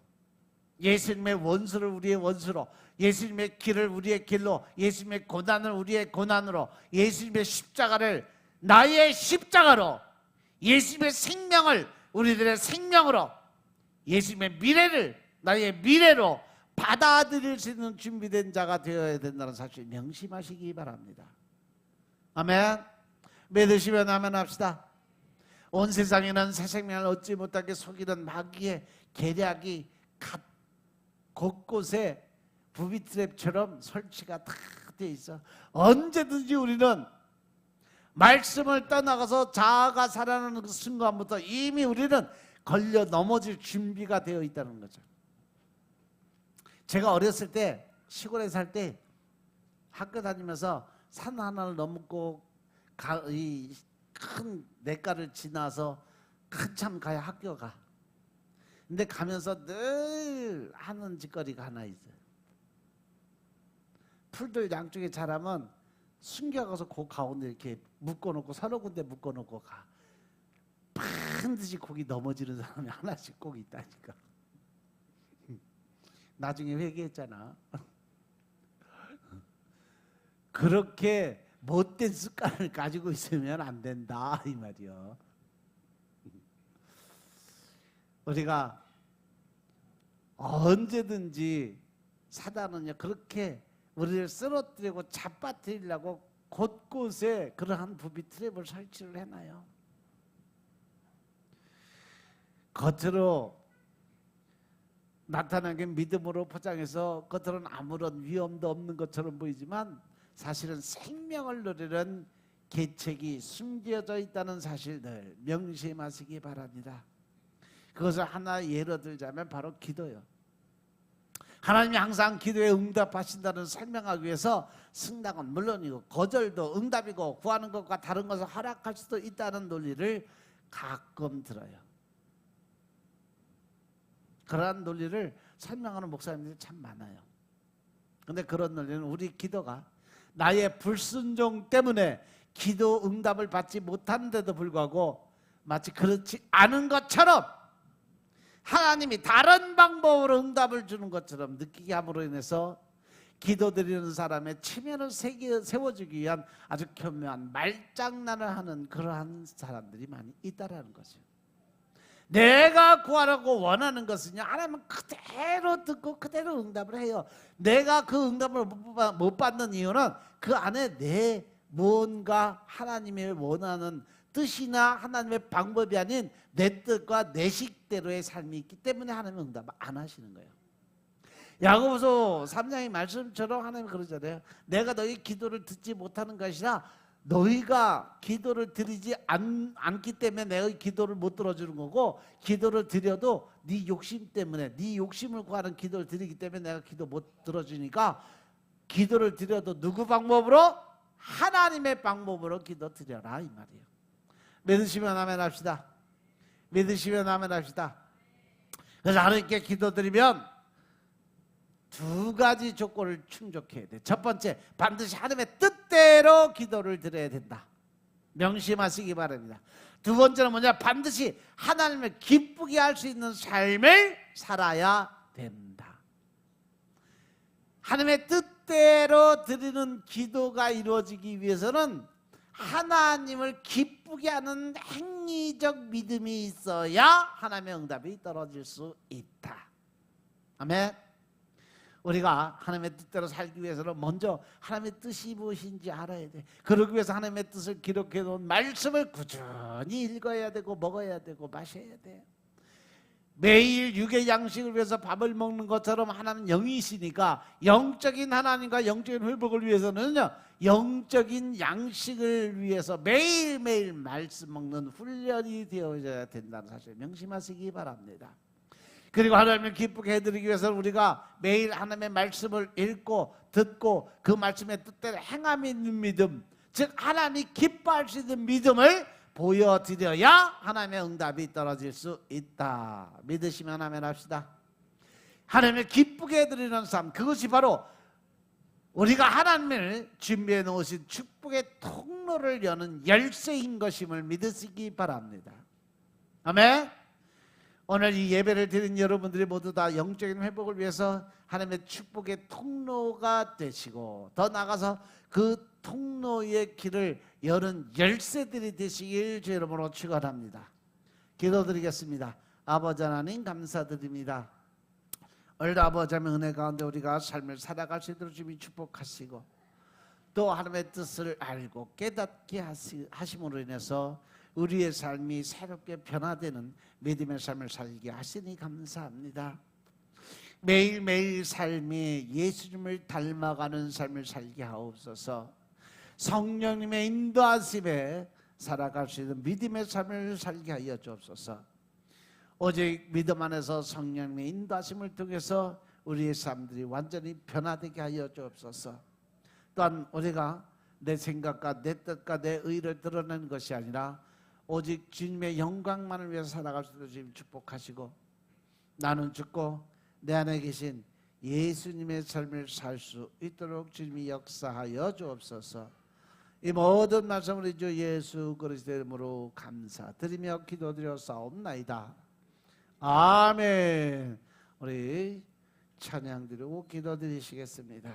예수님의 원수를 우리의 원수로, 예수님의 길을 우리의 길로, 예수님의 고난을 우리의 고난으로, 예수님의 십자가를 나의 십자가로, 예수님의 생명을 우리들의 생명으로, 예수님의 미래를 나의 미래로 받아들일 수 있는 준비된 자가 되어야 된다는 사실 명심하시기 바랍니다. 아멘. 믿으시면 아멘 합시다. 온 세상에는 새 생명을 얻지 못하게 속이는 마귀의 계략이 곳곳에 부비트랩처럼 설치가 다 되어 있어. 언제든지 우리는 말씀을 떠나가서 자아가 살아나는 그 순간부터 이미 우리는 걸려 넘어질 준비가 되어 있다는 거죠. 제가 어렸을 때, 시골에 살 때 학교 다니면서 산 하나를 넘고 이 큰 냇가를 지나서 한참 가야 학교가. 근데 가면서 늘 하는 짓거리가 하나 있어요. 풀들 양쪽에 자라면 숨겨가서 그 가운데 이렇게 묶어놓고 서너 군데 묶어놓고 가. 반드시 거기 넘어지는 사람이 하나씩 꼭 있다니까. 나중에 회개했잖아. 그렇게 못된 습관을 가지고 있으면 안 된다 이 말이요. 우리가 언제든지 사단은요 그렇게 우리를 쓰러뜨리고 잡아뜨리려고 곳곳에 그러한 부비 트랩을 설치를 해놔요. 겉으로 나타나게 믿음으로 포장해서 겉으로는 아무런 위험도 없는 것처럼 보이지만 사실은 생명을 누리는 계책이 숨겨져 있다는 사실들 명심하시기 바랍니다. 그것을 하나 예로 들자면 바로 기도요. 하나님이 항상 기도에 응답하신다는 설명하기 위해서 승낙은 물론이고 거절도 응답이고 구하는 것과 다른 것을 허락할 수도 있다는 논리를 가끔 들어요. 그러한 논리를 설명하는 목사님들이 참 많아요. 그런데 그런 논리는 우리 기도가 나의 불순종 때문에 기도 응답을 받지 못하는데도 불구하고 마치 그렇지 않은 것처럼 하나님이 다른 방법으로 응답을 주는 것처럼 느끼게 함으로 인해서 기도드리는 사람의 체면을 세워주기 위한 아주 교묘한 말장난을 하는 그러한 사람들이 많이 있다라는 거죠. 내가 구하라고 원하는 것은요 하나님은 그대로 듣고 그대로 응답을 해요. 내가 그 응답을 못 받는 이유는 그 안에 내 뭔가 하나님의 원하는 뜻이나 하나님의 방법이 아닌 내 뜻과 내 식대로의 삶이 있기 때문에 하나님은 응답 안 하시는 거예요. 야고보서 3장의 말씀처럼 하나님은 그러잖아요. 내가 너희 기도를 듣지 못하는 것이라 너희가 기도를 드리지 않기 때문에 내가 기도를 못 들어주는 거고, 기도를 드려도 네 욕심 때문에, 네 욕심을 구하는 기도를 드리기 때문에 내가 기도 못 들어주니까 기도를 드려도 누구 방법으로? 하나님의 방법으로 기도 드려라 이 말이에요. 믿으시면 아멘 합시다. 믿으시면 아멘 합시다. 그래서 하나님께 기도드리면 두 가지 조건을 충족해야 돼. 첫 번째, 반드시 하나님의 뜻대로 기도를 드려야 된다. 명심하시기 바랍니다. 두 번째는 뭐냐? 반드시 하나님을 기쁘게 할 수 있는 삶을 살아야 된다. 하나님의 뜻대로 드리는 기도가 이루어지기 위해서는 하나님을 기쁘게 하는 행위적 믿음이 있어야 하나님의 응답이 떨어질 수 있다. 아멘. 우리가 하나님의 뜻대로 살기 위해서는 먼저 하나님의 뜻이 무엇인지 알아야 돼. 그러기 위해서 하나님의 뜻을 기록해 놓은 말씀을 꾸준히 읽어야 되고 먹어야 되고 마셔야 돼. 매일 육의 양식을 위해서 밥을 먹는 것처럼 하나님은 영이시니까 영적인 하나님과 영적인 회복을 위해서는요, 영적인 양식을 위해서 매일매일 말씀 먹는 훈련이 되어야 된다는 사실 명심하시기 바랍니다. 그리고 하나님을 기쁘게 해드리기 위해서 우리가 매일 하나님의 말씀을 읽고 듣고 그 말씀의 뜻대로 행함이 있는 믿음, 즉 하나님이 기뻐할 수 있는 믿음을 보여드려야 하나님의 응답이 떨어질 수 있다. 믿으시면 아멘 합시다. 하나님을 기쁘게 해드리는 삶, 그것이 바로 우리가 하나님을 준비해 놓으신 축복의 통로를 여는 열쇠인 것임을 믿으시기 바랍니다. 아멘. 오늘 이 예배를 드린 여러분들이 모두 다 영적인 회복을 위해서 하나님의 축복의 통로가 되시고, 더 나아가서 그 통로의 길을 여는 열쇠들이 되시길 주 이름으로 축원합니다. 기도드리겠습니다. 아버지 하나님 감사드립니다. 오늘도 아버지 하나님의 은혜 가운데 우리가 삶을 살아갈 수 있도록 주님이 축복하시고, 또 하나님의 뜻을 알고 깨닫게 하심으로 인해서 우리의 삶이 새롭게 변화되는 믿음의 삶을 살게 하시니 감사합니다. 매일매일 삶이 예수님을 닮아가는 삶을 살게 하옵소서. 성령님의 인도하심에 살아갈 수 있는 믿음의 삶을 살게 하여 주옵소서. 오직 믿음 안에서 성령님의 인도하심을 통해서 우리의 삶들이 완전히 변화되게 하여 주옵소서. 또한 우리가 내 생각과 내 뜻과 내 의를 드러내는 것이 아니라 오직 주님의 영광만을 위해서 살아갈 수 있도록 주님 축복하시고, 나는 죽고 내 안에 계신 예수님의 삶을 살 수 있도록 주님이 역사하여 주옵소서. 이 모든 말씀을 우리 주 예수 그리스도의 이름으로 감사드리며 기도드렸사옵나이다. 아멘. 우리 찬양 드리고 기도드리시겠습니다.